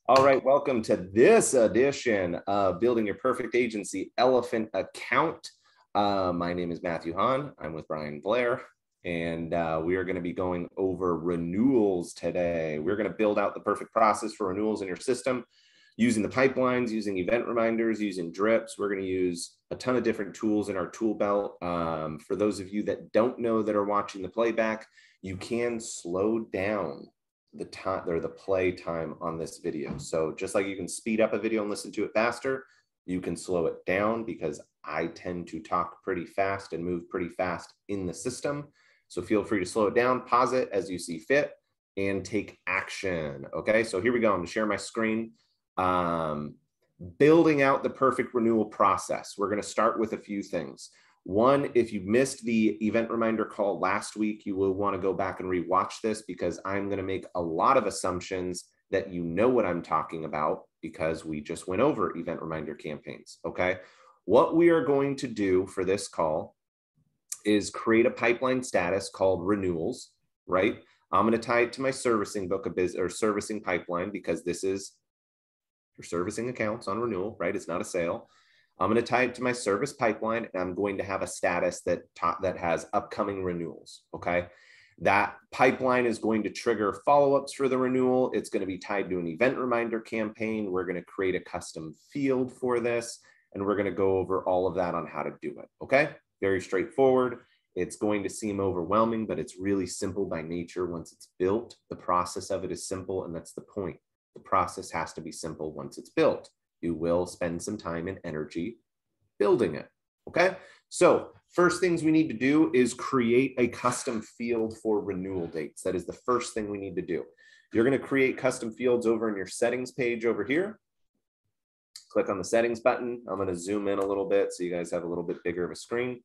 All right, welcome to this edition of Building Your Perfect Agency Elephant Account. My name is Matthew Hahn. I'm with Brian Blair, and we are going to be going over renewals today. We're going to build out the perfect process for renewals in your system using the pipelines, using event reminders, using drips. We're going to use a ton of different tools in our tool belt. For those of you that don't know that are watching the playback, you can slow down the time or the play time on this video. So just like you can speed up a video and listen to it faster, you can slow it down because I tend to talk pretty fast and move pretty fast in the system. So feel free to slow it down, pause it as you see fit, and take action. Okay, so here we go. I'm gonna share my screen. Building out the perfect renewal process. We're gonna start with a few things. One, if you missed the event reminder call last week, you will want to go back and rewatch this because I'm going to make a lot of assumptions that you know what I'm talking about because we just went over event reminder campaigns, okay? What we are going to do for this call is create a pipeline status called renewals, right? I'm going to tie it to my servicing book of business or servicing pipeline because this is your servicing accounts on renewal, right? It's not a sale. I'm going to tie it to my service pipeline, and I'm going to have a status that has upcoming renewals, okay? That pipeline is going to trigger follow-ups for the renewal. It's going to be tied to an event reminder campaign. We're going to create a custom field for this, and we're going to go over all of that on how to do it, okay? Very straightforward. It's going to seem overwhelming, but it's really simple by nature. Once it's built, the process of it is simple, and that's the point. The process has to be simple once it's built. You will spend some time and energy building it, okay? So first things we need to do is create a custom field for renewal dates. That is the first thing we need to do. You're gonna create custom fields over in your settings page over here. Click on the settings button. I'm gonna zoom in a little bit so you guys have a little bit bigger of a screen.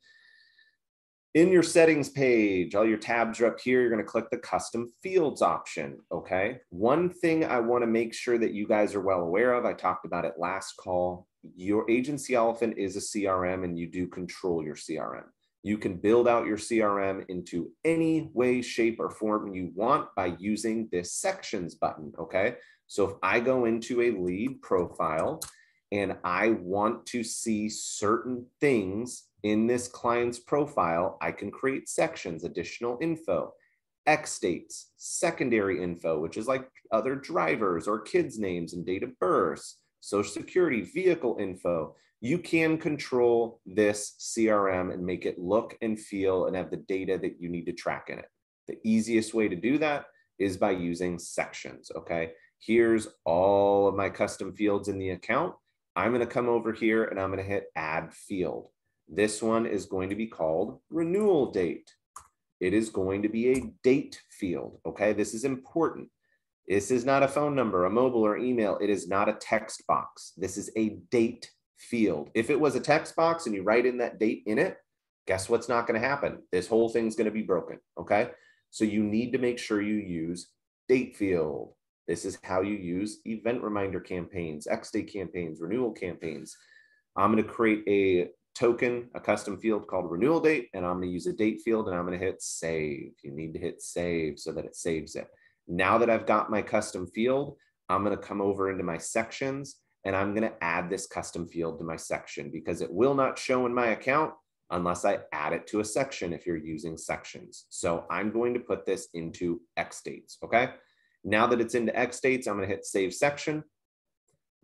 In your settings page, all your tabs are up here. You're going to click the custom fields option, okay? One thing I want to make sure that you guys are well aware of, I talked about it last call, your agency elephant is a CRM and you do control your CRM. You can build out your CRM into any way, shape, or form you want by using this sections button, okay? So if I go into a lead profile and I want to see certain things in this client's profile, I can create sections, additional info, X dates, secondary info, which is like other drivers or kids' names and date of birth, social security, vehicle info. You can control this CRM and make it look and feel and have the data that you need to track in it. The easiest way to do that is by using sections, okay? Here's all of my custom fields in the account. I'm gonna come over here and I'm gonna hit add field. This one is going to be called renewal date. It is going to be a date field, okay? This is important. This is not a phone number, a mobile, or email. It is not a text box. This is a date field. If it was a text box and you write in that date in it, guess what's not going to happen? This whole thing's going to be broken, okay? So you need to make sure you use date field. This is how you use event reminder campaigns, X-date campaigns, renewal campaigns. I'm going to create a token, a custom field called renewal date, and I'm going to use a date field and I'm going to hit save. You need to hit save so that it saves it. Now that I've got my custom field, I'm going to come over into my sections and I'm going to add this custom field to my section because it will not show in my account unless I add it to a section if you're using sections. So I'm going to put this into X dates, okay? Now that it's into X dates, I'm going to hit save section.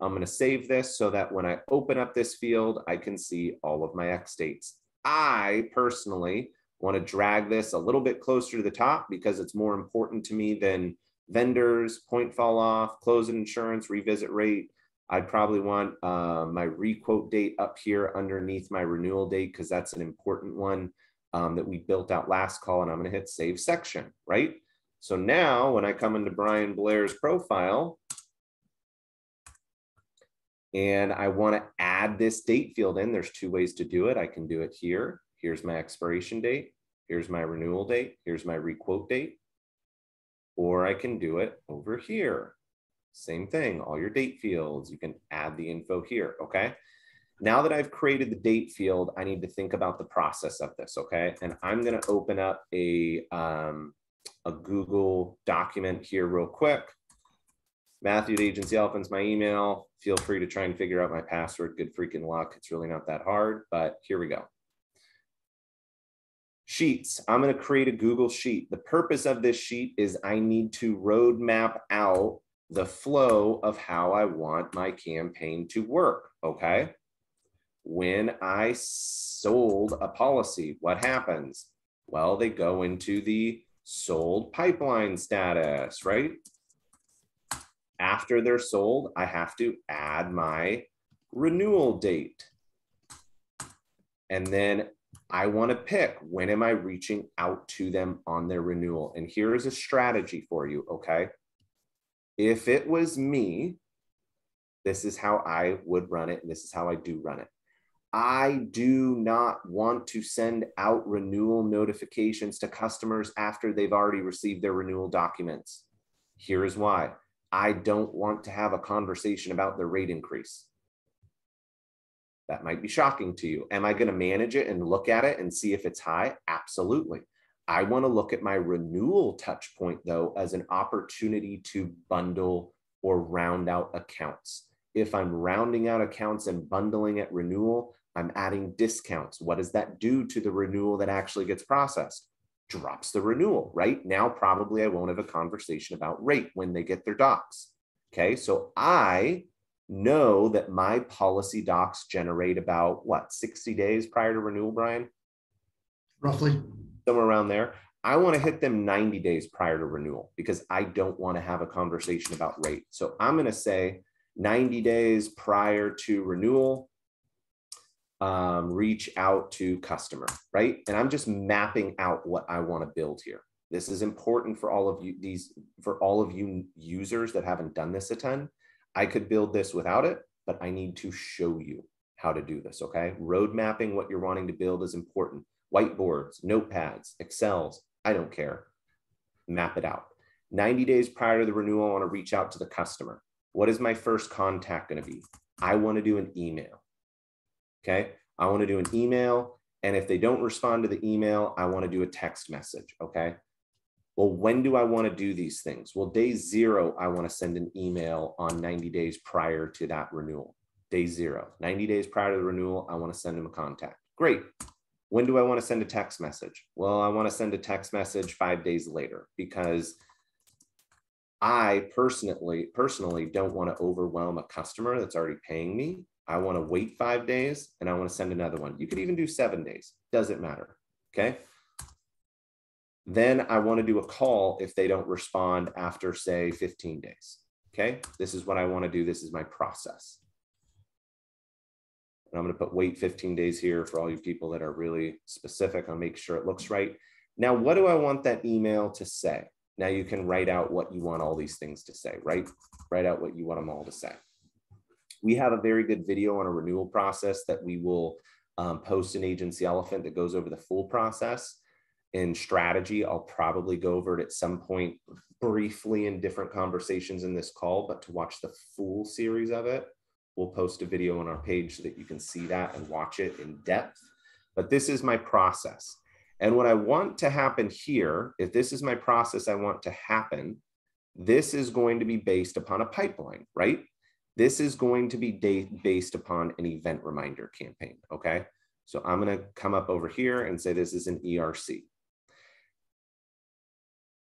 I'm going to save this so that when I open up this field, I can see all of my X dates. I personally want to drag this a little bit closer to the top because it's more important to me than vendors, point fall off, close insurance, revisit rate. I'd probably want my requote date up here underneath my renewal date because that's an important one that we built out last call, and I'm going to hit save section, right? So now when I come into Brian Blair's profile, and I want to add this date field in, there's two ways to do it. I can do it here. Here's my expiration date. Here's my renewal date. Here's my requote date. Or I can do it over here. Same thing, all your date fields. You can add the info here, okay? Now that I've created the date field, I need to think about the process of this, okay? And I'm gonna open up a Google document here real quick. Matthew@agencyelephant's my email. Feel free to try and figure out my password. Good freaking luck. It's really not that hard, but here we go. Sheets. I'm going to create a Google Sheet. The purpose of this sheet is I need to roadmap out the flow of how I want my campaign to work, okay? When I sold a policy, what happens? Well, they go into the sold pipeline status, right? After they're sold, I have to add my renewal date. And then I want to pick, when am I reaching out to them on their renewal? And here is a strategy for you, okay? If it was me, this is how I would run it, and this is how I do run it. I do not want to send out renewal notifications to customers after they've already received their renewal documents. Here is why. I don't want to have a conversation about their rate increase. That might be shocking to you. Am I going to manage it and look at it and see if it's high? Absolutely. I want to look at my renewal touch point, though, as an opportunity to bundle or round out accounts. If I'm rounding out accounts and bundling at renewal, I'm adding discounts. What does that do to the renewal that actually gets processed? Drops the renewal, right? Now, probably I won't have a conversation about rate when they get their docs. Okay, so I know that my policy docs generate about what, 60 days prior to renewal, Brian? Roughly. Somewhere around there. I want to hit them 90 days prior to renewal because I don't want to have a conversation about rate. So I'm going to say 90 days prior to renewal, reach out to customer, right? And I'm just mapping out what I want to build here. This is important for all of you, users that haven't done this a ton. I could build this without it, but I need to show you how to do this, okay? Road mapping what you're wanting to build is important. Whiteboards, notepads, Excels, I don't care. Map it out. 90 days prior to the renewal, I want to reach out to the customer. What is my first contact going to be? I want to do an email, okay? I want to do an email, and if they don't respond to the email, I want to do a text message, okay? Well, when do I want to do these things? Well, day 0, I want to send an email on 90 days prior to that renewal. Day 0, 90 days prior to the renewal, I want to send them a contact. Great. When do I want to send a text message? Well, I want to send a text message 5 days later because I personally don't want to overwhelm a customer that's already paying me. I want to wait 5 days and I want to send another one. You could even do 7 days. Doesn't matter. Okay. Then I want to do a call if they don't respond after, say, 15 days. Okay, this is what I want to do. This is my process. And I'm going to put wait 15 days here for all you people that are really specific. I'll make sure it looks right. Now, what do I want that email to say? Now you can write out what you want all these things to say, right? Write out what you want them all to say. We have a very good video on a renewal process that we will post in Agency Elephant that goes over the full process. In strategy, I'll probably go over it at some point briefly in different conversations in this call, but to watch the full series of it, we'll post a video on our page so that you can see that and watch it in depth. But this is my process. And what I want to happen here, if this is my process I want to happen, this is going to be based upon a pipeline, right? This is going to be based upon an event reminder campaign, okay? So I'm going to come up over here and say this is an ERC.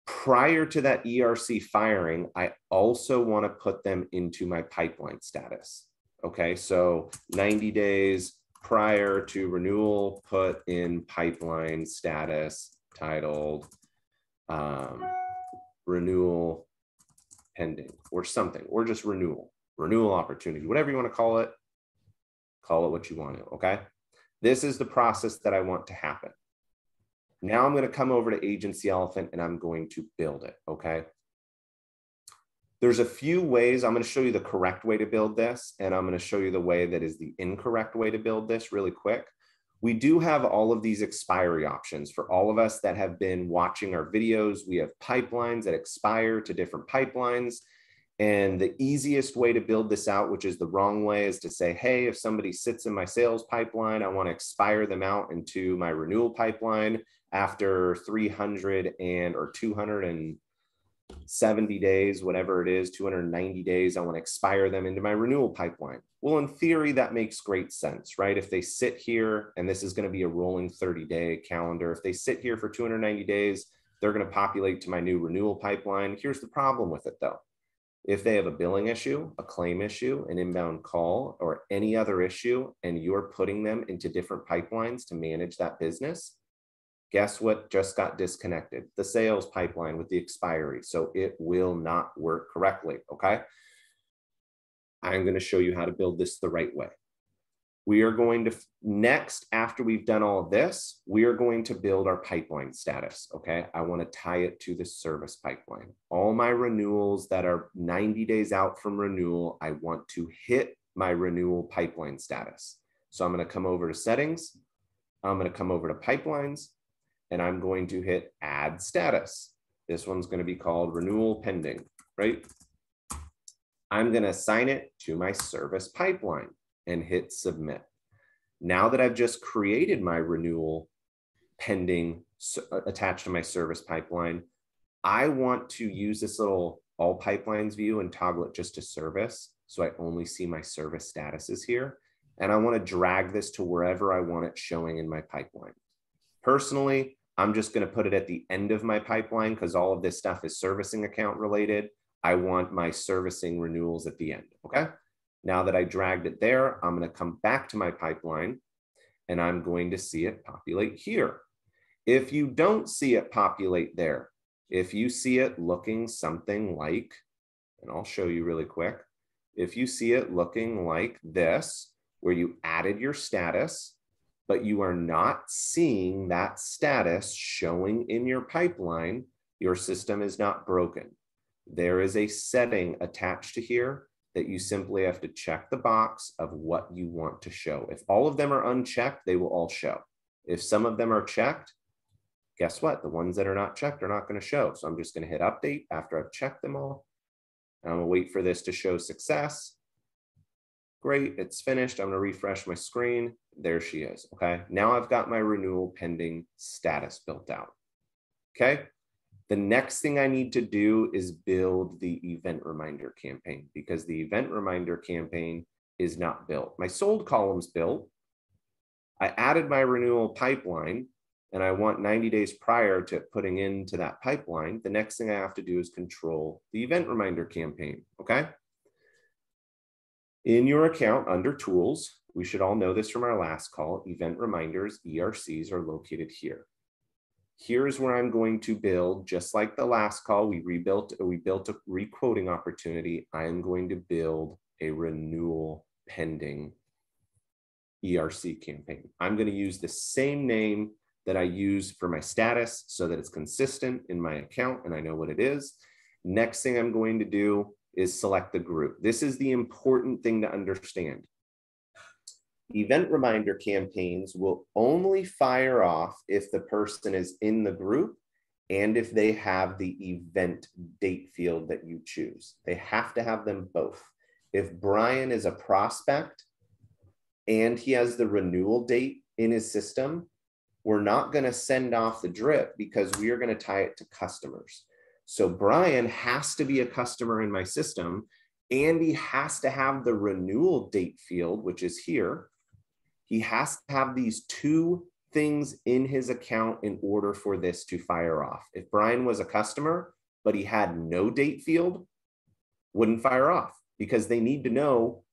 Prior to that ERC firing, I also want to put them into my pipeline status. Okay, so 90 days prior to renewal, put in pipeline status titled renewal pending or something, or just renewal opportunity, whatever you want to call it what you want to, okay? This is the process that I want to happen. Now I'm going to come over to Agency Elephant and I'm going to build it, okay? There's a few ways. I'm going to show you the correct way to build this, and I'm going to show you the way that is the incorrect way to build this really quick. We do have all of these expiry options. For all of us that have been watching our videos, we have pipelines that expire to different pipelines. And the easiest way to build this out, which is the wrong way, is to say, hey, if somebody sits in my sales pipeline, I want to expire them out into my renewal pipeline after 300 or 200 and 70 days, whatever it is, 290 days, I want to expire them into my renewal pipeline. Well, in theory, that makes great sense, right? If they sit here, and this is going to be a rolling 30-day calendar, if they sit here for 290 days, they're going to populate to my new renewal pipeline. Here's the problem with it though. If they have a billing issue, a claim issue, an inbound call, or any other issue, and you're putting them into different pipelines to manage that business, guess what just got disconnected? The sales pipeline with the expiry. So it will not work correctly, okay? I'm going to show you how to build this the right way. We are going to, next, after we've done all of this, we are going to build our pipeline status, okay? I want to tie it to the service pipeline. All my renewals that are 90 days out from renewal, I want to hit my renewal pipeline status. So I'm going to come over to settings. I'm going to come over to pipelines, and I'm going to hit add status. This one's going to be called renewal pending, right? I'm going to assign it to my service pipeline and hit submit. Now that I've just created my renewal pending attached to my service pipeline, I want to use this little all pipelines view and toggle it just to service. So I only see my service statuses here. And I want to drag this to wherever I want it showing in my pipeline. Personally, I'm just going to put it at the end of my pipeline because all of this stuff is servicing account related. I want my servicing renewals at the end, okay? Now that I dragged it there, I'm going to come back to my pipeline and I'm going to see it populate here. If you don't see it populate there, if you see it looking something like, and I'll show you really quick, if you see it looking like this, where you added your status, but you are not seeing that status showing in your pipeline, your system is not broken. There is a setting attached to here that you simply have to check the box of what you want to show. If all of them are unchecked, they will all show. If some of them are checked, guess what? The ones that are not checked are not going to show. So I'm just going to hit update after I've checked them all. I'm going to wait for this to show success. Great, it's finished. I'm going to refresh my screen. There she is. Okay, now I've got my renewal pending status built out. Okay. The next thing I need to do is build the event reminder campaign because the event reminder campaign is not built. My sold column's built. I added my renewal pipeline and I want 90 days prior to putting into that pipeline. The next thing I have to do is control the event reminder campaign, okay? In your account under tools, we should all know this from our last call, event reminders, ERCs are located here. Here's where I'm going to build, just like the last call, we built a requoting opportunity. I am going to build a renewal pending ERC campaign. I'm going to use the same name that I use for my status so that it's consistent in my account and I know what it is. Next thing I'm going to do is select the group. This is the important thing to understand. Event reminder campaigns will only fire off if the person is in the group and if they have the event date field that you choose. They have to have them both. If Brian is a prospect and he has the renewal date in his system, we're not going to send off the drip because we are going to tie it to customers. So Brian has to be a customer in my system and he has to have the renewal date field, which is here. He has to have these two things in his account in order for this to fire off. If Brian was a customer, but he had no date field, wouldn't fire off because they need to know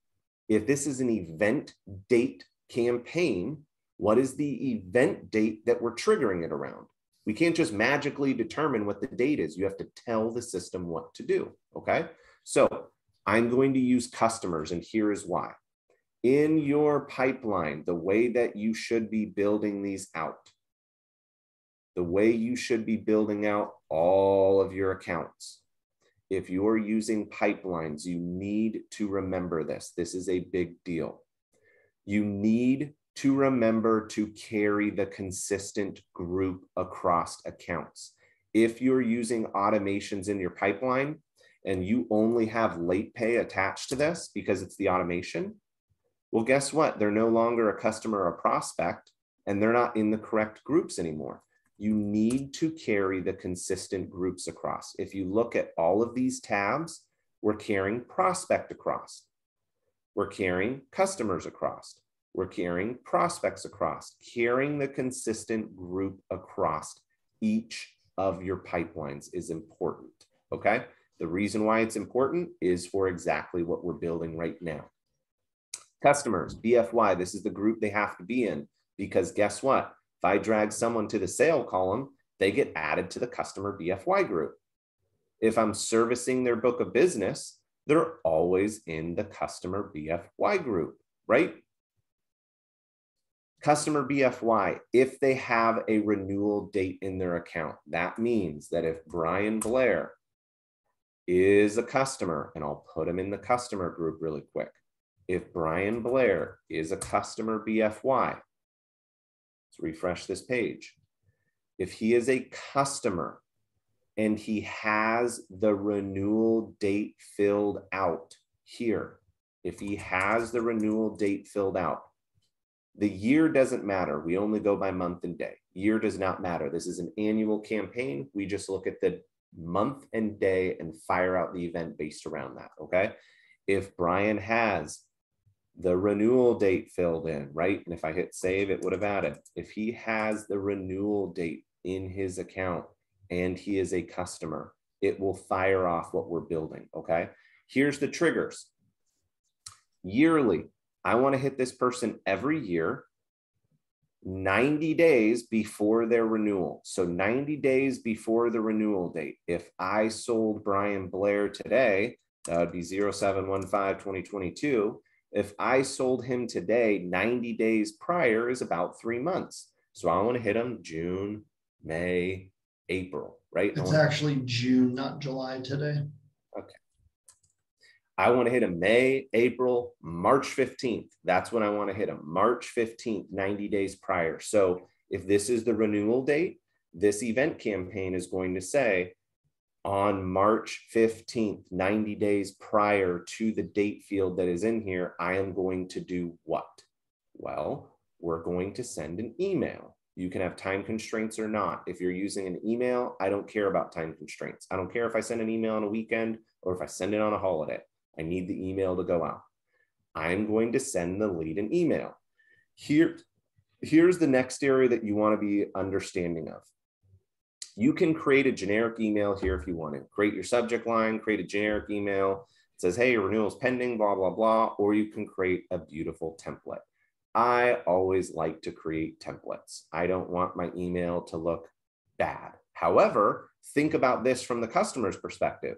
if this is an event date campaign, what is the event date that we're triggering it around? We can't just magically determine what the date is. You have to tell the system what to do, okay? So I'm going to use customers and here is why. In your pipeline, the way that you should be building these out, the way you should be building out all of your accounts. If you're using pipelines, you need to remember this. This is a big deal. You need to remember to carry the consistent group across accounts. If you're using automations in your pipeline and you only have late pay attached to this because it's the automation, well, guess what? They're no longer a customer or a prospect, and they're not in the correct groups anymore. You need to carry the consistent groups across. If you look at all of these tabs, we're carrying prospect across. We're carrying customers across. We're carrying prospects across, carrying the consistent group across each of your pipelines is important, okay? The reason why it's important is for exactly what we're building right now. Customers, BFY, this is the group they have to be in, because guess what? If I drag someone to the sale column, they get added to the customer BFY group. If I'm servicing their book of business, they're always in the customer BFY group, right? Customer BFY, if they have a renewal date in their account, that means that if Brian Blair is a customer, and I'll put him in the customer group really quick. If Brian Blair is a customer BFY, let's refresh this page. If he is a customer and he has the renewal date filled out here, if he has the renewal date filled out, the year doesn't matter. We only go by month and day. Year does not matter. This is an annual campaign. We just look at the month and day and fire out the event based around that, okay? If Brian has the renewal date filled in, right? And if I hit save, it would have added. If he has the renewal date in his account and he is a customer, it will fire off what we're building, okay? Here's the triggers. Yearly, I want to hit this person every year, 90 days before their renewal. So 90 days before the renewal date. If I sold Brian Blair today, that would be 07/15/2022. If I sold him today, 90 days prior is about 3 months. So I want to hit him June, May, April, right? It's actually June, not July today. Okay. I want to hit him May, April, March 15th. That's when I want to hit him. March 15th, 90 days prior. So if this is the renewal date, this event campaign is going to say on March 15th, 90 days prior to the date field that is in here, I am going to do what? Well, we're going to send an email. You can have time constraints or not. If you're using an email, I don't care about time constraints. I don't care if I send an email on a weekend or if I send it on a holiday. I need the email to go out. I'm going to send the lead an email. Here's the next area that you want to be understanding of. You can create a generic email here if you want to. Create your subject line, create a generic email. It says, hey, your renewal is pending, blah, blah, blah. Or you can create a beautiful template. I always like to create templates. I don't want my email to look bad. However, think about this from the customer's perspective.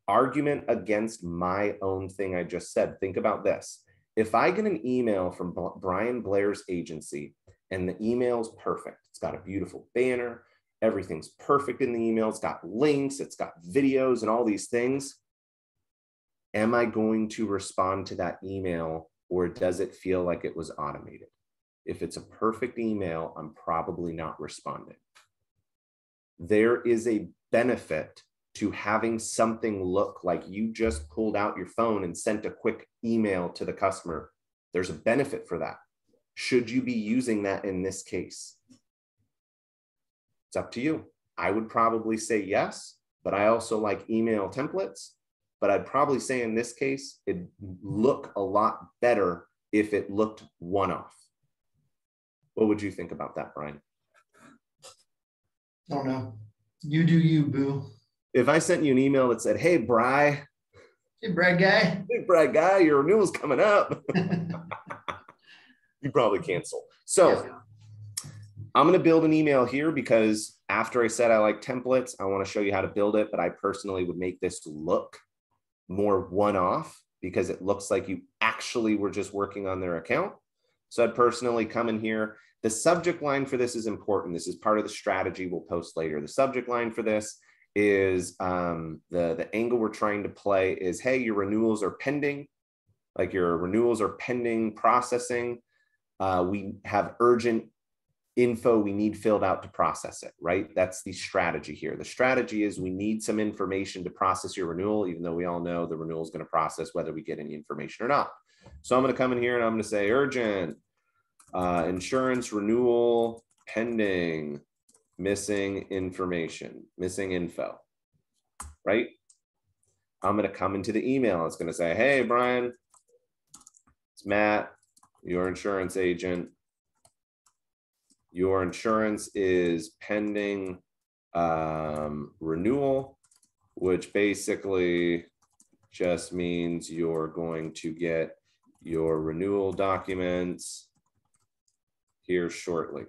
Argument against my own thing I just said. Think about this. If I get an email from Brian Blair's agency and the email's perfect, it's got a beautiful banner, everything's perfect in the email, it's got links, it's got videos and all these things, am I going to respond to that email or does it feel like it was automated? If it's a perfect email, I'm probably not responding. There is a benefit to having something look like you just pulled out your phone and sent a quick email to the customer. There's a benefit for that. Should you be using that in this case? It's up to you. I would probably say yes, but I also like email templates. But I'd probably say in this case, it'd look a lot better if it looked one-off. What would you think about that, Brian? I don't know. You do you, boo. If I sent you an email that said, hey, Bri. Hey, Brad guy. Hey, Brad guy, your renewal's coming up. You probably cancel. So I'm going to build an email here because after I said I like templates, I want to show you how to build it. But I personally would make this look more one-off because it looks like you actually were just working on their account. So I'd personally come in here. The subject line for this is important. This is part of the strategy we'll post later. The subject line for this is the angle we're trying to play is, hey, your renewals are pending. Like your renewals are pending processing. We have urgent info we need filled out to process it, right? That's the strategy here. The strategy is we need some information to process your renewal, even though we all know the renewal is going to process whether we get any information or not. So I'm going to come in here and I'm going to say urgent, insurance renewal pending, missing information, missing info, right? I'm going to come into the email. It's going to say, hey, Brian, it's Matt, your insurance agent. Your insurance is pending renewal, which basically just means you're going to get your renewal documents here shortly.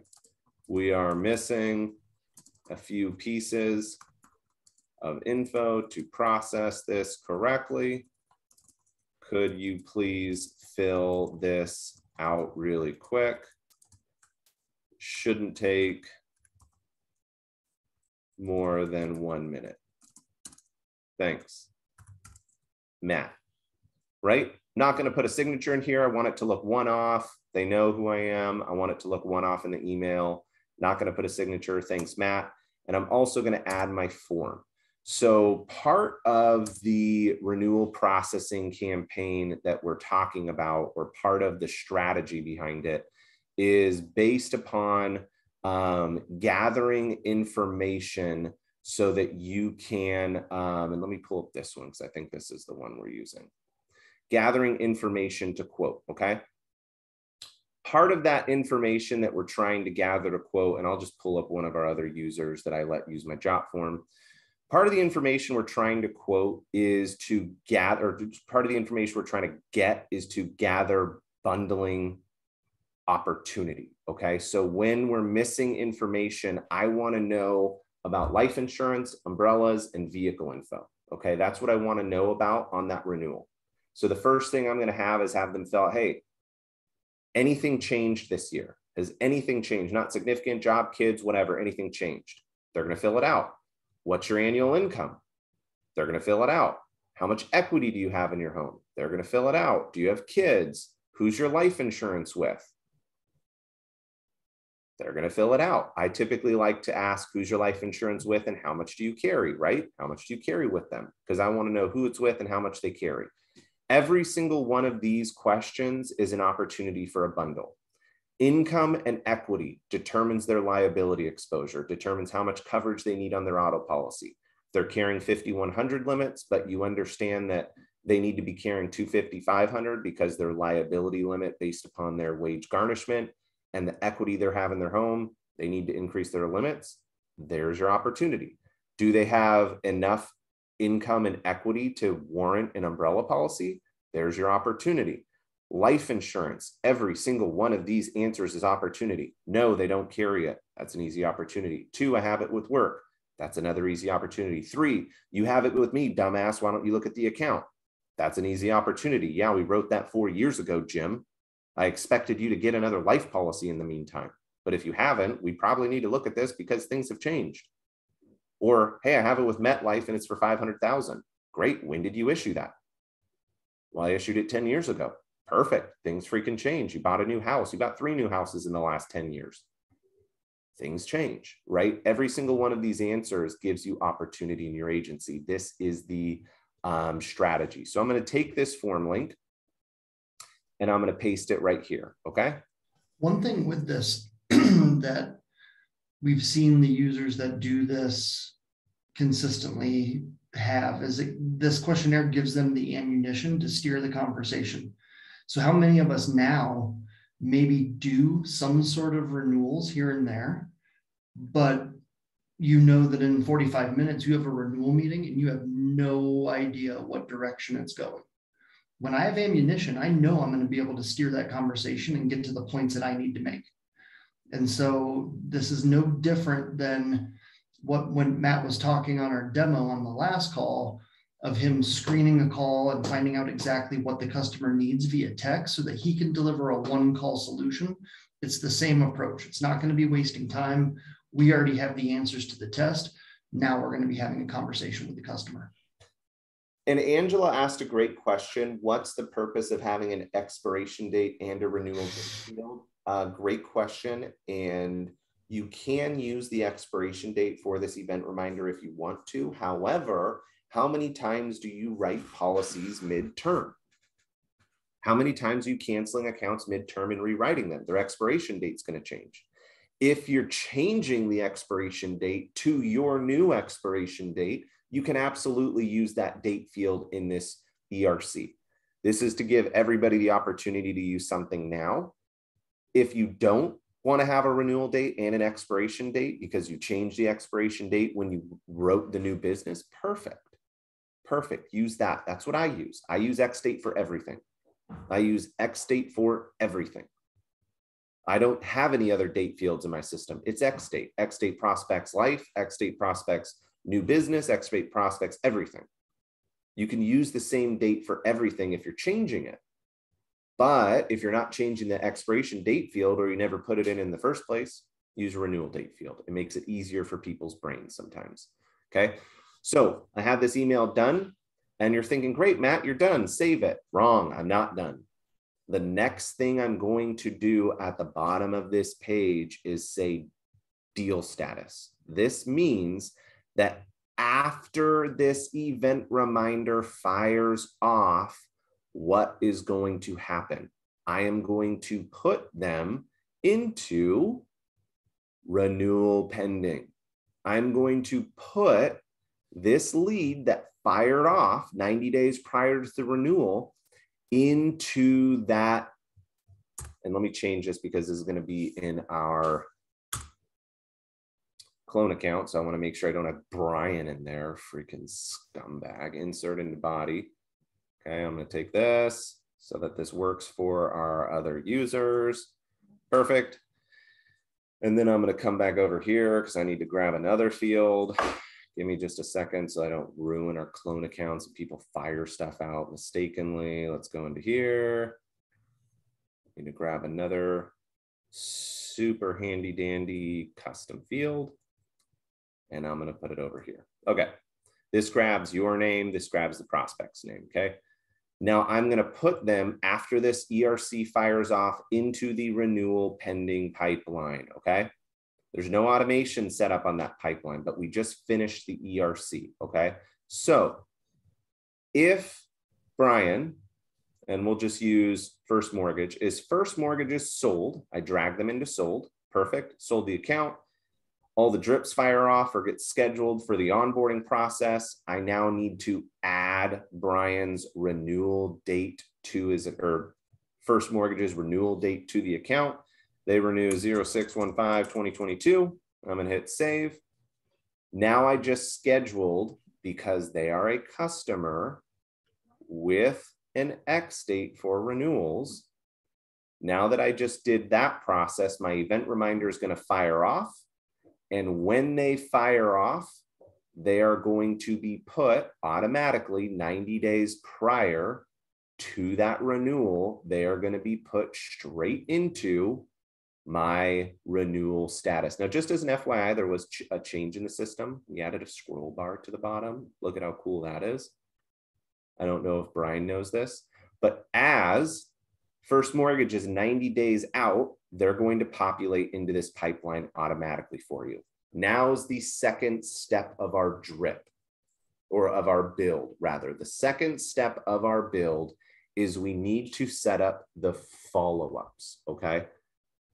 We are missing a few pieces of info to process this correctly. Could you please fill this out really quick? Shouldn't take more than 1 minute. Thanks. Matt, right? Not going to put a signature in here. I want it to look one-off. They know who I am. I want it to look one-off in the email. Not going to put a signature. Thanks, Matt. And I'm also going to add my form. So part of the renewal processing campaign that we're talking about, or part of the strategy behind it, is based upon gathering information so that you can, and let me pull up this one because I think this is the one we're using. Gathering information to quote, okay? Part of that information that we're trying to gather to quote, and I'll just pull up one of our other users that I let use my jot form. Part of the information we're trying to quote is to gather, or part of the information we're trying to get is to gather bundling opportunity, okay? So when we're missing information, I want to know about life insurance, umbrellas, and vehicle info, okay? That's what I want to know about on that renewal. So the first thing I'm going to have is have them fill out, hey, anything changed this year? Has anything changed? Not significant, job, kids, whatever, anything changed? They're going to fill it out. What's your annual income? They're going to fill it out. How much equity do you have in your home? They're going to fill it out. Do you have kids? Who's your life insurance with? They're going to fill it out. I typically like to ask who's your life insurance with and how much do you carry, right? How much do you carry with them? Because I want to know who it's with and how much they carry. Every single one of these questions is an opportunity for a bundle. Income and equity determines their liability exposure, determines how much coverage they need on their auto policy. They're carrying 5,100 limits, but you understand that they need to be carrying 250, 500 because their liability limit based upon their wage garnishment and the equity they have in their home, they need to increase their limits. There's your opportunity. Do they have enough income and equity to warrant an umbrella policy? There's your opportunity. Life insurance, every single one of these answers is opportunity. No, they don't carry it. That's an easy opportunity. 2, I have it with work. That's another easy opportunity. 3, you have it with me, dumbass. Why don't you look at the account? That's an easy opportunity. Yeah, we wrote that 4 years ago, Jim. I expected you to get another life policy in the meantime. But if you haven't, we probably need to look at this because things have changed. Or, hey, I have it with MetLife and it's for $500,000. Great. When did you issue that? Well, I issued it 10 years ago. Perfect. Things freaking change. You bought a new house. You got 3 new houses in the last 10 years. Things change, right? Every single one of these answers gives you opportunity in your agency. This is the strategy. So I'm going to take this form link and I'm going to paste it right here. Okay. One thing with this that we've seen the users that do this consistently have is this questionnaire gives them the ammunition to steer the conversation. So how many of us now maybe do some sort of renewals here and there, but you know that in 45 minutes you have a renewal meeting and you have no idea what direction it's going. When I have ammunition, I know I'm going to be able to steer that conversation and get to the points that I need to make. And so this is no different than when Matt was talking on our demo on the last call of him screening a call and finding out exactly what the customer needs via text so that he can deliver a one-call solution. It's the same approach. It's not going to be wasting time. We already have the answers to the test. Now we're going to be having a conversation with the customer. And Angela asked a great question. What's the purpose of having an expiration date and a renewal date? Great question. And you can use the expiration date for this event reminder if you want to. However, how many times do you write policies midterm? How many times are you canceling accounts midterm and rewriting them? Their expiration date's going to change. If you're changing the expiration date to your new expiration date, you can absolutely use that date field in this ERC. This is to give everybody the opportunity to use something now. If you don't want to have a renewal date and an expiration date because you changed the expiration date when you wrote the new business, perfect. Perfect. Use that. That's what I use. I use X date for everything. I use X date for everything. I don't have any other date fields in my system. It's X date prospects life, X date prospects new business, X date prospects everything. You can use the same date for everything if you're changing it. But if you're not changing the expiration date field or you never put it in the first place, use a renewal date field. It makes it easier for people's brains sometimes. Okay. So I have this email done and you're thinking, great, Matt, you're done. Save it. Wrong. I'm not done. The next thing I'm going to do at the bottom of this page is say deal status. This means that after this event reminder fires off, what is going to happen? I am going to put them into renewal pending. I'm going to put this lead that fired off 90 days prior to the renewal into that. And let me change this because this is going to be in our clone account. So I want to make sure I don't have Brian in there. Freaking scumbag. Insert into body. Okay, I'm going to take this so that this works for our other users. Perfect. And then I'm going to come back over here because I need to grab another field. Give me just a second so I don't ruin our clone accounts and people fire stuff out mistakenly. Let's go into here. Need to grab another super handy dandy custom field. And I'm going to put it over here. Okay. This grabs your name. This grabs the prospect's name. Okay. Now I'm going to put them after this ERC fires off into the renewal pending pipeline. Okay. There's no automation set up on that pipeline, but we just finished the ERC. Okay. So if Brian, and we'll just use First Mortgage, is First Mortgage is sold, I drag them into sold. Perfect. Sold the account. All the drips fire off or get scheduled for the onboarding process. I now need to add Brian's renewal date to his, or First Mortgage's renewal date to the account. They renew 06/15/2022. I'm going to hit save. Now I just scheduled, because they are a customer with an X date for renewals. Now that I just did that process, my event reminder is going to fire off. And when they fire off, they are going to be put automatically 90 days prior to that renewal. They are going to be put straight into my renewal status. Now, just as an FYI, there was a change in the system. We added a scroll bar to the bottom. Look at how cool that is. I don't know if Brian knows this, but as First Mortgage is 90 days out, they're going to populate into this pipeline automatically for you. Now's the second step of our drip, or of our build, rather. The second step of our build is we need to set up the follow-ups, okay?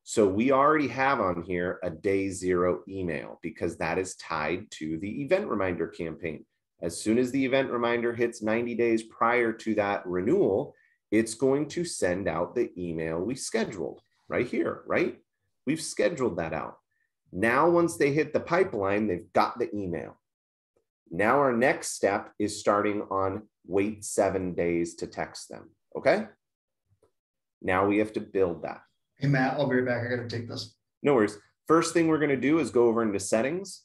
So we already have on here a day 0 email because that is tied to the event reminder campaign. As soon as the event reminder hits 90 days prior to that renewal, it's going to send out the email we scheduled right here, right? We've scheduled that out. Now, once they hit the pipeline, they've got the email. Now our next step is starting on wait 7 days to text them, okay? Now we have to build that. Hey, Matt, I'll be right back. I got to take this. No worries. First thing we're going to do is go over into settings,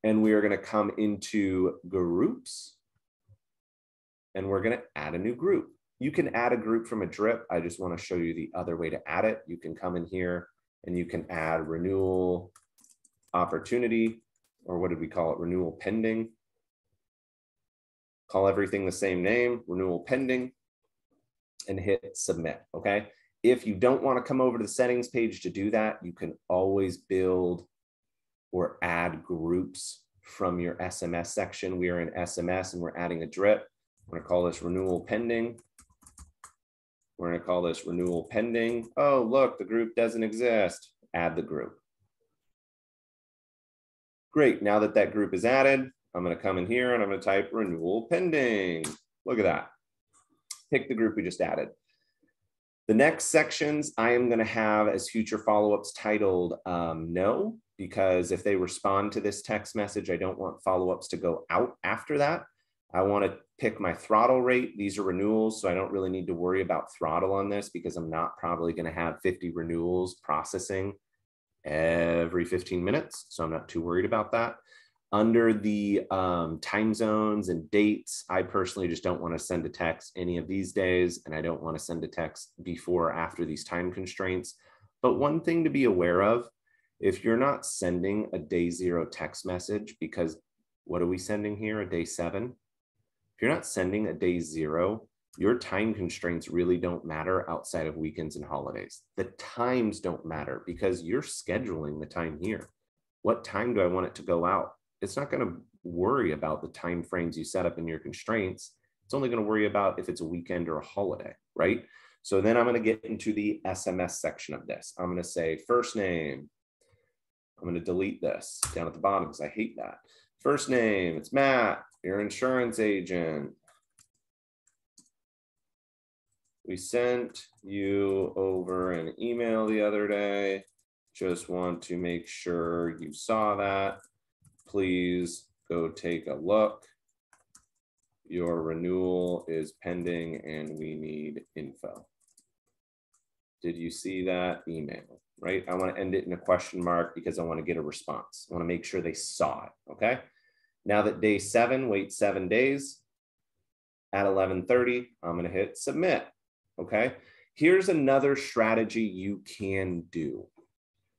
and we are going to come into groups, and we're going to add a new group. You can add a group from a drip. I just want to show you the other way to add it. You can come in here and you can add renewal opportunity, or what did we call it? Renewal pending. Call everything the same name, renewal pending, and hit submit, okay? If you don't want to come over to the settings page to do that, you can always build or add groups from your SMS section. We are in SMS and we're adding a drip. We're going to call this renewal pending. We're going to call this renewal pending. Oh, look, the group doesn't exist. Add the group. Great, now that that group is added, I'm gonna come in here and I'm gonna type renewal pending. Look at that. Pick the group we just added. The next sections I am gonna have as future follow-ups titled no, because if they respond to this text message, I don't want follow-ups to go out after that. I wanna pick my throttle rate. These are renewals, so I don't really need to worry about throttle on this because I'm not probably gonna have 50 renewals processing every 15 minutes. So I'm not too worried about that. Under the time zones and dates, I personally just don't want to send a text any of these days, and I don't want to send a text before or after these time constraints. But one thing to be aware of, if you're not sending a day 0 text message, because what are we sending here, a day 7? If you're not sending a day 0, your time constraints really don't matter outside of weekends and holidays. The times don't matter because you're scheduling the time here. What time do I want it to go out? It's not going to worry about the time frames you set up in your constraints. It's only going to worry about if it's a weekend or a holiday, right? So then I'm going to get into the SMS section of this. I'm going to say first name. I'm going to delete this down at the bottom because I hate that. First name, it's Matt, your insurance agent. We sent you over an email the other day. Just want to make sure you saw that. Please go take a look. Your renewal is pending and we need info. Did you see that email? Right? I want to end it in a question mark because I want to get a response. I want to make sure they saw it. Okay. Now that day 7, wait 7 days. At 11:30, I'm going to hit submit. Okay. Here's another strategy you can do.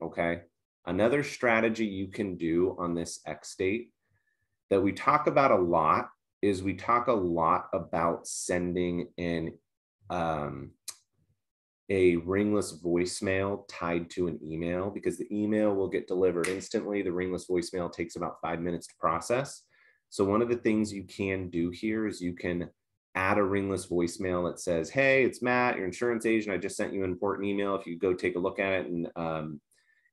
Okay. Another strategy you can do on this X date that we talk about a lot is we talk a lot about sending in a ringless voicemail tied to an email, because the email will get delivered instantly. The ringless voicemail takes about 5 minutes to process. So one of the things you can do here is you can add a ringless voicemail that says, hey, it's Matt, your insurance agent. I just sent you an important email. If you go take a look at it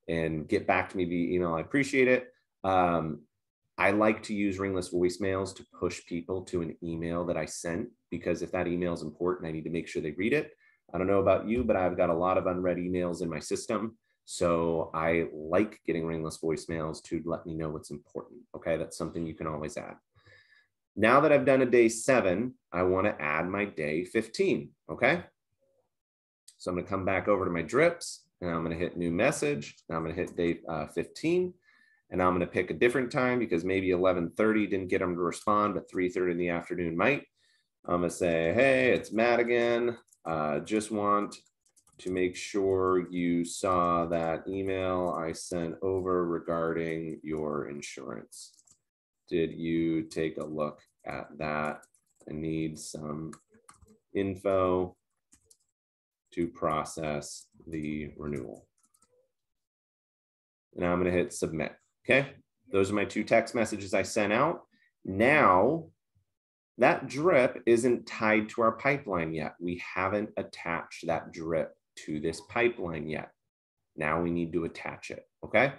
and get back to me via email, I appreciate it. I like to use ringless voicemails to push people to an email that I sent, because if that email is important, I need to make sure they read it. I don't know about you, but I've got a lot of unread emails in my system. So I like getting ringless voicemails to let me know what's important. Okay, that's something you can always add. Now that I've done a day 7, I want to add my day 15. Okay, so I'm going to come back over to my drips and I'm going to hit new message. Now I'm going to hit day 15. And I'm going to pick a different time because maybe 11:30 didn't get them to respond, but 3:30 in the afternoon might. I'm going to say, hey, it's Matt again. Just want to make sure you saw that email I sent over regarding your insurance. Did you take a look at that? I need some info to process the renewal. And I'm going to hit submit. Okay, those are my 2 text messages I sent out. Now, that drip isn't tied to our pipeline yet. We haven't attached that drip to this pipeline yet. Now we need to attach it, okay?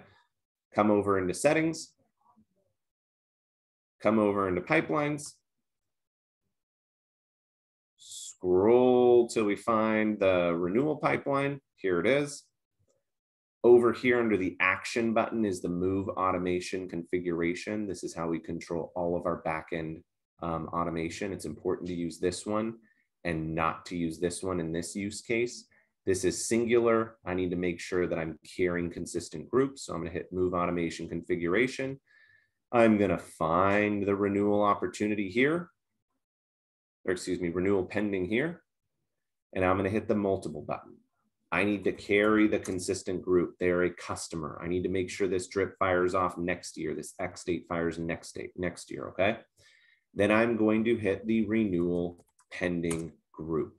Come over into settings. Come over into pipelines. Scroll till we find the renewal pipeline. Here it is. Over here under the action button is the move automation configuration. This is how we control all of our backend automation. It's important to use this one and not to use this one in this use case. This is singular. I need to make sure that I'm carrying consistent groups. So I'm going to hit move automation configuration. I'm going to find the renewal opportunity here, or excuse me, renewal pending here. And I'm going to hit the multiple button. I need to carry the consistent group. They're a customer. I need to make sure this drip fires off next year. This X date fires next year, okay? Then I'm going to hit the renewal pending group.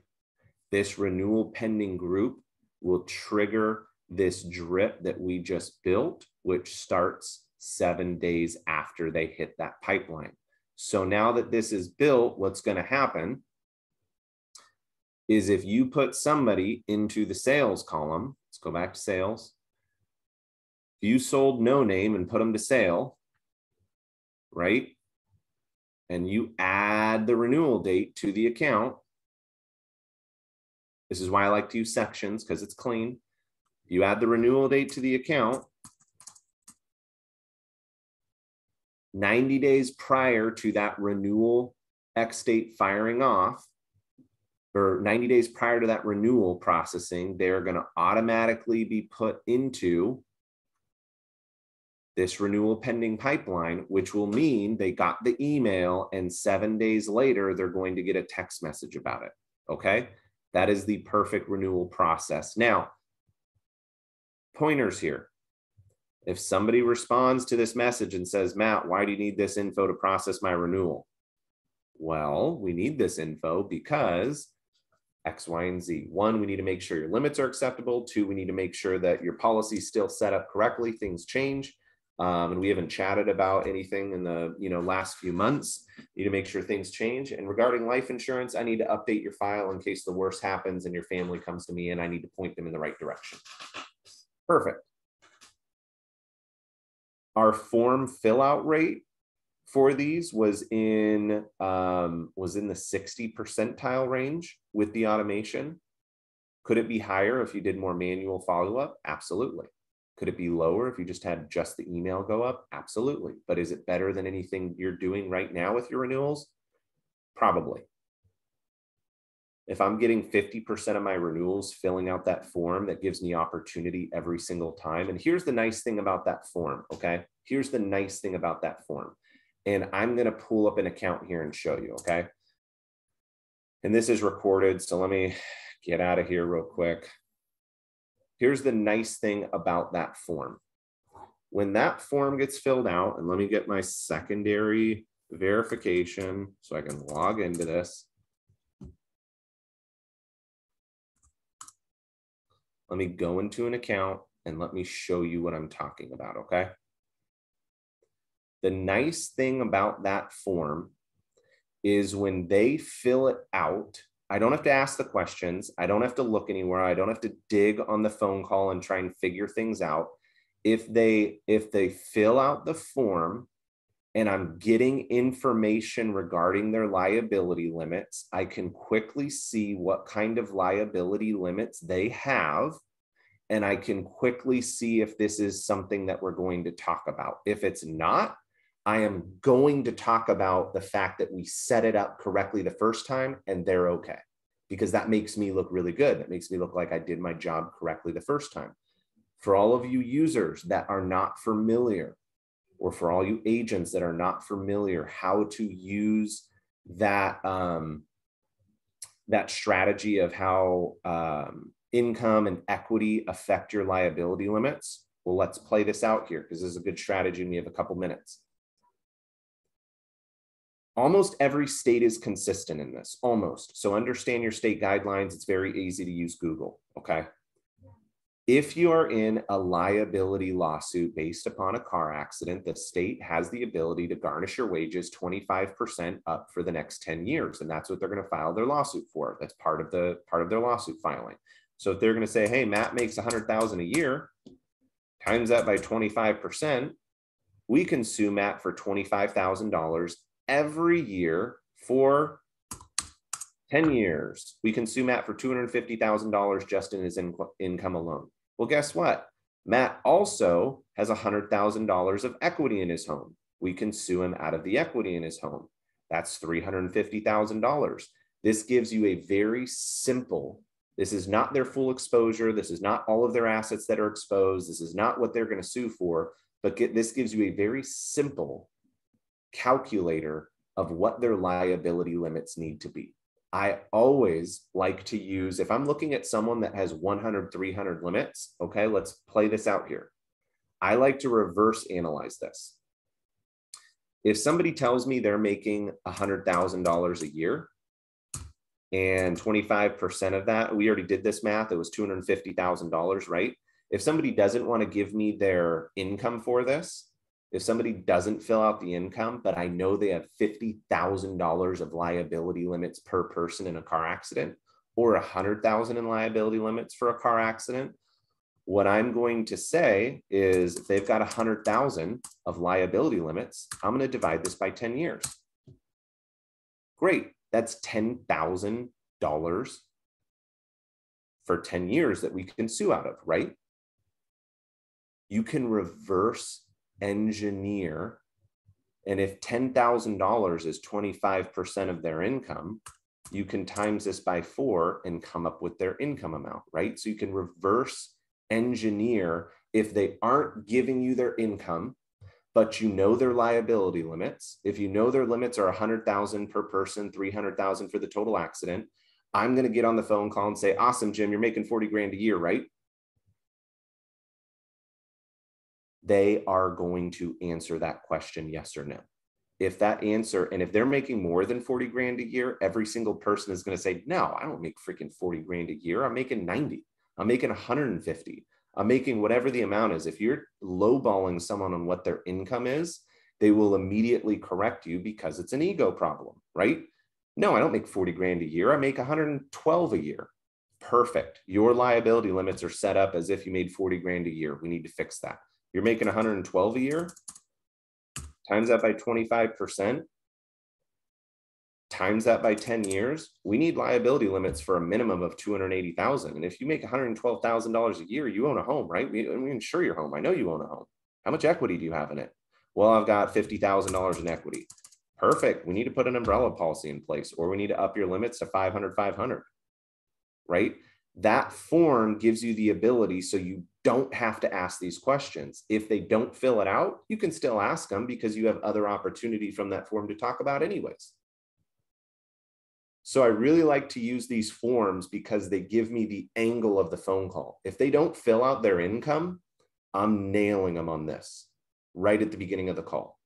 This renewal pending group will trigger this drip that we just built, which starts 7 days after they hit that pipeline. So now that this is built, what's going to happen is if you put somebody into the sales column, let's go back to sales. If you sold no name and put them to sale, right? And you add the renewal date to the account. This is why I like to use sections, because it's clean. You add the renewal date to the account 90 days prior to that renewal X date firing off, or 90 days prior to that renewal processing, they're going to automatically be put into this renewal pending pipeline, which will mean they got the email and 7 days later, they're going to get a text message about it. Okay. That is the perfect renewal process. Now, pointers here. If somebody responds to this message and says, Matt, why do you need this info to process my renewal? Well, we need this info because X, Y, and Z. One, we need to make sure your limits are acceptable. Two, we need to make sure that your policy is still set up correctly. Things change. And we haven't chatted about anything in the last few months. You need to make sure things change. And regarding life insurance, I need to update your file in case the worst happens and your family comes to me and I need to point them in the right direction. Perfect. Our form fill out rate for these was in the 60 percentile range with the automation. Could it be higher if you did more manual follow-up? Absolutely. Could it be lower if you just had just the email go up? Absolutely. But is it better than anything you're doing right now with your renewals? Probably. If I'm getting 50% of my renewals filling out that form, that gives me opportunity every single time. And here's the nice thing about that form, okay? Here's the nice thing about that form. And I'm going to pull up an account here and show you, okay? And this is recorded, so let me get out of here real quick. Here's the nice thing about that form. When that form gets filled out, and let me get my secondary verification so I can log into this. Let me go into an account and let me show you what I'm talking about, okay? The nice thing about that form is when they fill it out, I don't have to ask the questions. I don't have to look anywhere. I don't have to dig on the phone call and try and figure things out. If they fill out the form and I'm getting information regarding their liability limits, I can quickly see what kind of liability limits they have. And I can quickly see if this is something that we're going to talk about. If it's not, I am going to talk about the fact that we set it up correctly the first time and they're okay, because that makes me look really good. That makes me look like I did my job correctly the first time. For all of you users that are not familiar, or for all you agents that are not familiar how to use that, that strategy of how income and equity affect your liability limits, well, let's play this out here because this is a good strategy and we have a couple minutes. Almost every state is consistent in this, almost. So understand your state guidelines. It's very easy to use Google, okay? If you are in a liability lawsuit based upon a car accident, the state has the ability to garnish your wages 25% up for the next 10 years. And that's what they're going to file their lawsuit for. That's part of their lawsuit filing. So if they're going to say, hey, Matt makes $100,000 a year, times that by 25%, we can sue Matt for $25,000 every year for 10 years. We can sue Matt for $250,000 just in his income alone. Well, guess what? Matt also has $100,000 of equity in his home. We can sue him out of the equity in his home. That's $350,000. This gives you a very simple, this is not their full exposure. This is not all of their assets that are exposed. This is not what they're going to sue for, but this gives you a very simple calculator of what their liability limits need to be. I always like to use, if I'm looking at someone that has 100, 300 limits, okay, let's play this out here. I like to reverse analyze this. If somebody tells me they're making $100,000 a year and 25% of that, we already did this math, it was $250,000, right? If somebody doesn't want to give me their income for this, if somebody doesn't fill out the income, but I know they have $50,000 of liability limits per person in a car accident, or $100,000 in liability limits for a car accident, what I'm going to say is if they've got 100,000 of liability limits, I'm going to divide this by 10 years. Great. That's $10,000 for 10 years that we can sue out of, right? You can reverse engineer. And if $10,000 is 25% of their income, you can times this by 4 and come up with their income amount, right? So you can reverse engineer if they aren't giving you their income, but you know their liability limits. If you know their limits are 100,000 per person, 300,000 for the total accident, I'm going to get on the phone call and say, awesome, Jim, you're making 40 grand a year, right? They are going to answer that question, yes or no. If that answer, and if they're making more than 40 grand a year, every single person is going to say, no, I don't make freaking 40 grand a year. I'm making 90. I'm making 150. I'm making whatever the amount is. If you're lowballing someone on what their income is, they will immediately correct you because it's an ego problem, right? No, I don't make 40 grand a year. I make 112 a year. Perfect. Your liability limits are set up as if you made 40 grand a year. We need to fix that. You're making 112 a year, times that by 25%, times that by 10 years, we need liability limits for a minimum of 280,000. And if you make $112,000 a year, you own a home, right? We insure your home. I know you own a home. How much equity do you have in it? Well, I've got $50,000 in equity. Perfect. We need to put an umbrella policy in place, or we need to up your limits to 500, right? That form gives you the ability so you don't have to ask these questions. If they don't fill it out, you can still ask them because you have other opportunity from that form to talk about anyways. So I really like to use these forms because they give me the angle of the phone call. If they don't fill out their income, I'm nailing them on this right at the beginning of the call.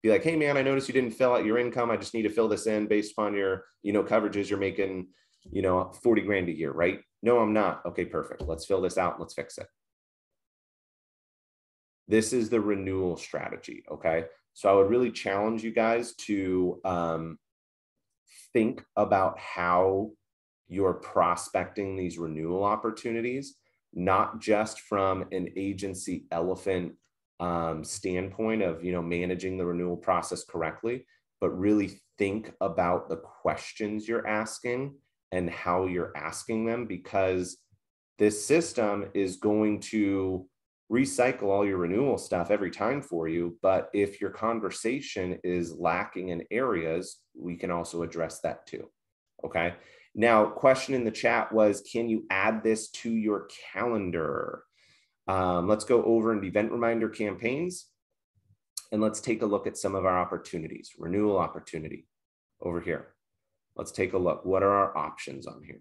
Be like, hey man, I noticed you didn't fill out your income. I just need to fill this in based upon your, coverages. You're making, 40 grand a year, right? No, I'm not. Okay, perfect. Let's fill this out and let's fix it. This is the renewal strategy. Okay. So I would really challenge you guys to think about how you're prospecting these renewal opportunities, not just from an agency elephant standpoint of, managing the renewal process correctly, but really think about the questions you're asking and how you're asking them, because this system is going to recycle all your renewal stuff every time for you. But if your conversation is lacking in areas, we can also address that too. Okay. Now, question in the chat was, can you add this to your calendar? Let's go over into event reminder campaigns and let's take a look at some of our opportunities. Renewal opportunity over here. Let's take a look. What are our options on here?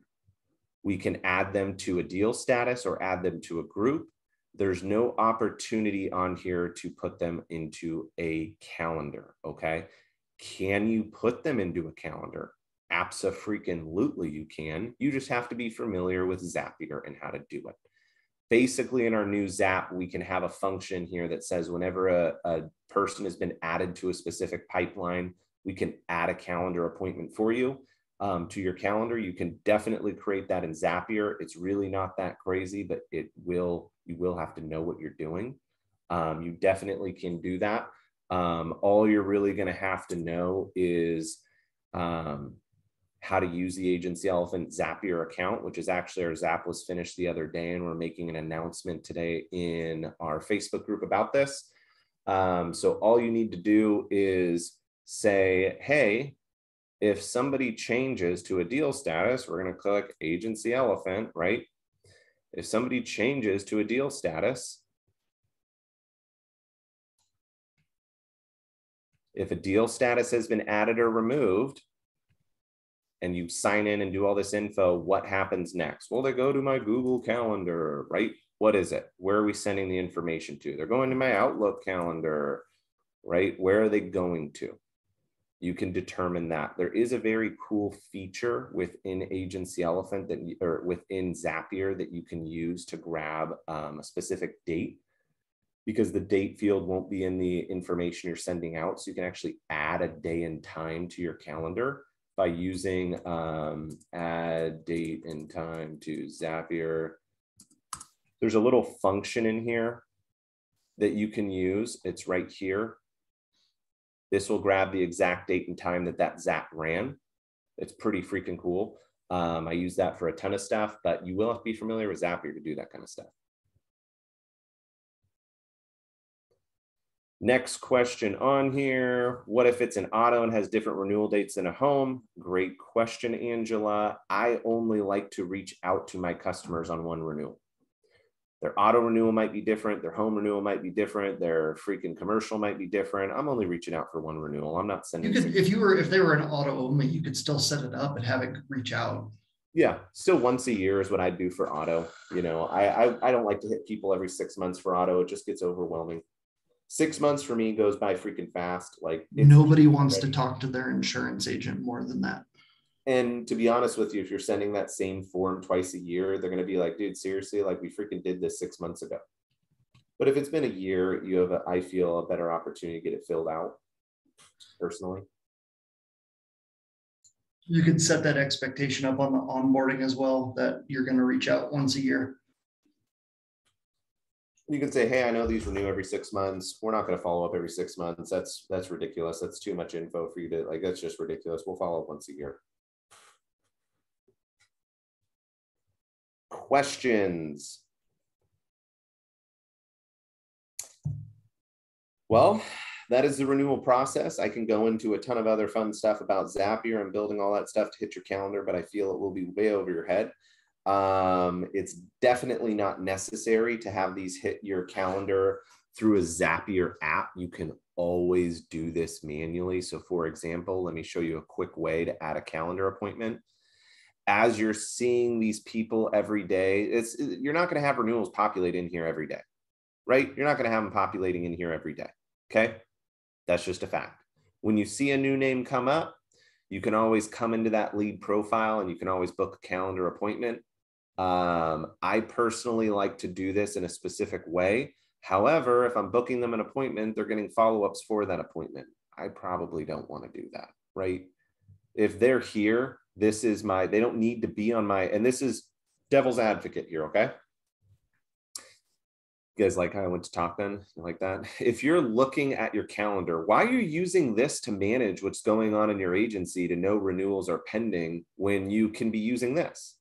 We can add them to a deal status or add them to a group. There's no opportunity on here to put them into a calendar, okay? Can you put them into a calendar? Abso-freaking-lutely you can. You just have to be familiar with Zapier and how to do it. Basically, in our new Zap, we can have a function here that says whenever a person has been added to a specific pipeline, we can add a calendar appointment for you to your calendar. You can definitely create that in Zapier. It's really not that crazy, but you will have to know what you're doing. You definitely can do that. All you're really going to have to know is how to use the Agency Elephant Zapier account, which is actually, our Zap was finished the other day, and we're making an announcement today in our Facebook group about this. So all you need to do is say, hey, if somebody changes to a deal status, we're going to click Agency Elephant, right? If somebody changes to a deal status, if a deal status has been added or removed, and you sign in and do all this info, what happens next? Well, they go to my Google Calendar, right? What is it? Where are we sending the information to? They're going to my Outlook calendar, right? Where are they going to? You can determine that. There is a very cool feature within Agency Elephant or within Zapier that you can use to grab a specific date, because the date field won't be in the information you're sending out. So you can actually add a day and time to your calendar by using add date and time to Zapier There's a little function in here that you can use. It's right here. This will grab the exact date and time that that Zap ran. It's pretty freaking cool. I use that for a ton of stuff, but you will have to be familiar with Zapier to do that kind of stuff. Next question on here. What if it's an auto and has different renewal dates than a home? Great question, Angela. I only like to reach out to my customers on one renewal. Their auto renewal might be different. Their home renewal might be different. Their freaking commercial might be different. I'm only reaching out for one renewal. I'm not sending. You could, if they were an auto only, you could still set it up and have it reach out. Yeah, still once a year is what I do for auto. You know, I don't like to hit people every 6 months for auto. It just gets overwhelming. 6 months for me goes by freaking fast. Like nobody wants to talk to their insurance agent more than that. And to be honest with you, if you're sending that same form twice a year, they're going to be like, dude, seriously, like we freaking did this 6 months ago. But if it's been a year, you have, I feel, a better opportunity to get it filled out personally. You could set that expectation up on the onboarding as well, that you're going to reach out once a year. You can say, hey, I know these renew every 6 months. We're not going to follow up every 6 months. That's ridiculous. That's too much info for you to, like, that's just ridiculous. We'll follow up once a year. Questions? Well, that is the renewal process. I can go into a ton of other fun stuff about Zapier and building all that stuff to hit your calendar, but I feel it will be way over your head. It's definitely not necessary to have these hit your calendar through a Zapier app. You can always do this manually. So for example, let me show you a quick way to add a calendar appointment. As you're seeing these people every day, you're not going to have renewals populate in here every day, right? You're not going to have them populating in here every day. Okay. That's just a fact. When you see a new name come up, you can always come into that lead profile and you can always book a calendar appointment. I personally like to do this in a specific way. However, if I'm booking them an appointment, they're getting follow-ups for that appointment. I probably don't want to do that, right? If they're here, this is they don't need to be on my, and this is devil's advocate here, okay? You guys like how I went to talk then? Like that? If you're looking at your calendar, why are you using this to manage what's going on in your agency to know renewals are pending when you can be using this?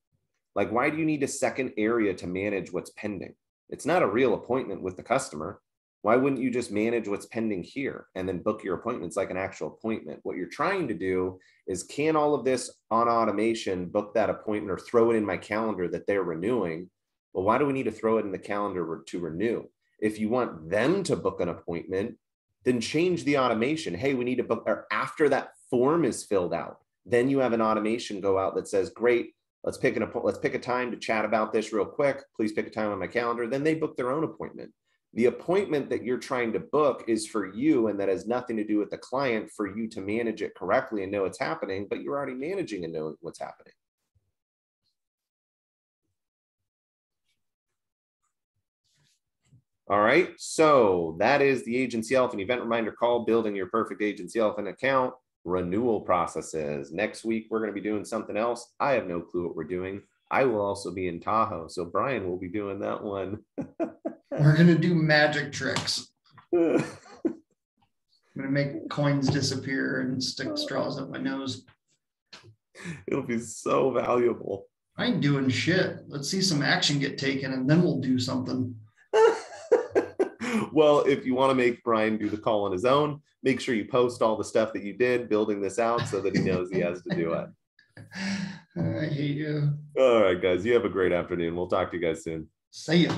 Like, why do you need a second area to manage what's pending? It's not a real appointment with the customer. Why wouldn't you just manage what's pending here and then book your appointments like an actual appointment? What you're trying to do is, can all of this on automation book that appointment or throw it in my calendar that they're renewing? Well, why do we need to throw it in the calendar to renew? If you want them to book an appointment, then change the automation. Hey, we need to book, or after that form is filled out, then you have an automation go out that says, great, let's pick a time to chat about this real quick. Please pick a time on my calendar. Then they book their own appointment. The appointment that you're trying to book is for you, and that has nothing to do with the client, for you to manage it correctly and know what's happening, but you're already managing and know what's happening. All right, so that is the Agency Elephant event reminder call, building your perfect Agency Elephant account, renewal processes. Next week, we're going to be doing something else. I have no clue what we're doing. I will also be in Tahoe, so Brian will be doing that one. We're going to do magic tricks. I'm going to make coins disappear and stick straws up my nose. It'll be so valuable. I ain't doing shit. Let's see some action get taken, and then we'll do something. Well, if you want to make Brian do the call on his own, make sure you post all the stuff that you did building this out so that he knows he has to do it. I hate you. All right, guys. You have a great afternoon. We'll talk to you guys soon. See ya.